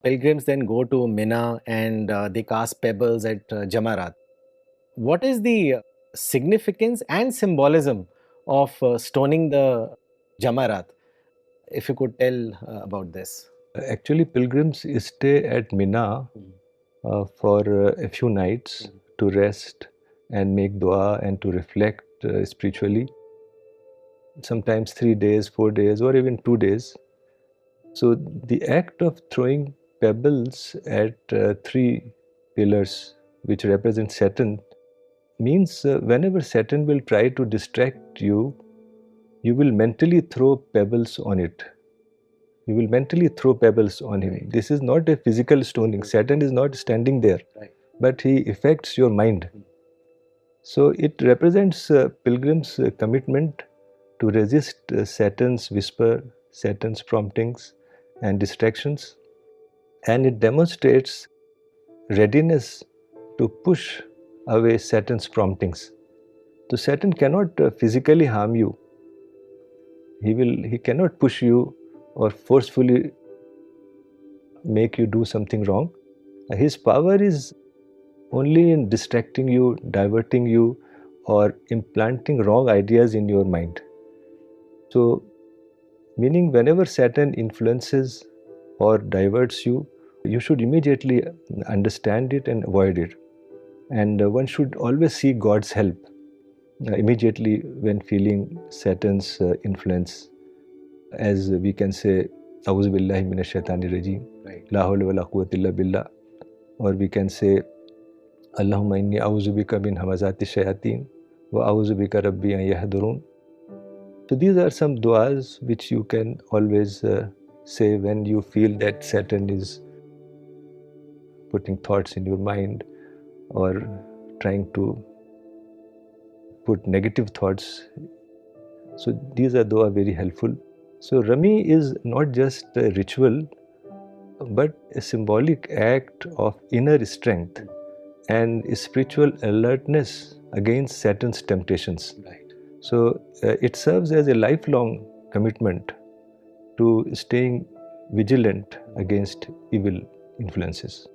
Pilgrims then go to Mina and they cast pebbles at Jamarat. What is the significance and symbolism of stoning the Jamarat? If you could tell about this. Actually, pilgrims stay at Mina for a few nights to rest and make dua and to reflect spiritually. Sometimes 3 days, 4 days, or even 2 days. So the act of throwing pebbles at three pillars, which represent Saturn, means whenever Saturn will try to distract you, you will mentally throw pebbles on it. You will mentally throw pebbles on him. Right. This is not a physical stoning. Saturn is not standing there, right, but he affects your mind. So it represents pilgrims' commitment to resist Saturn's whisper, Saturn's promptings and distractions, and it demonstrates readiness to push away Saturn's promptings. So Saturn cannot physically harm you. He cannot push you or forcefully make you do something wrong. His power is only in distracting you, diverting you, or implanting wrong ideas in your mind. So, meaning whenever Saturn influences or diverts you, you should immediately understand it and avoid it. And one should always seek God's help immediately when feeling Saturn's influence. As we can say, Auzu billahi minash shaitani rajim, la hawla wa la quwwata illa billah. Or we can say, Allahumma inni auzu bika min hamazati shayateen wa auzu bika rabbi an yahdurun. So these are some du'as which you can always say when you feel that Saturn is putting thoughts in your mind or trying to put negative thoughts. So these are dua very helpful. So Rami is not just a ritual but a symbolic act of inner strength and spiritual alertness against Saturn's temptations. Right. So it serves as a lifelong commitment to staying vigilant against evil influences.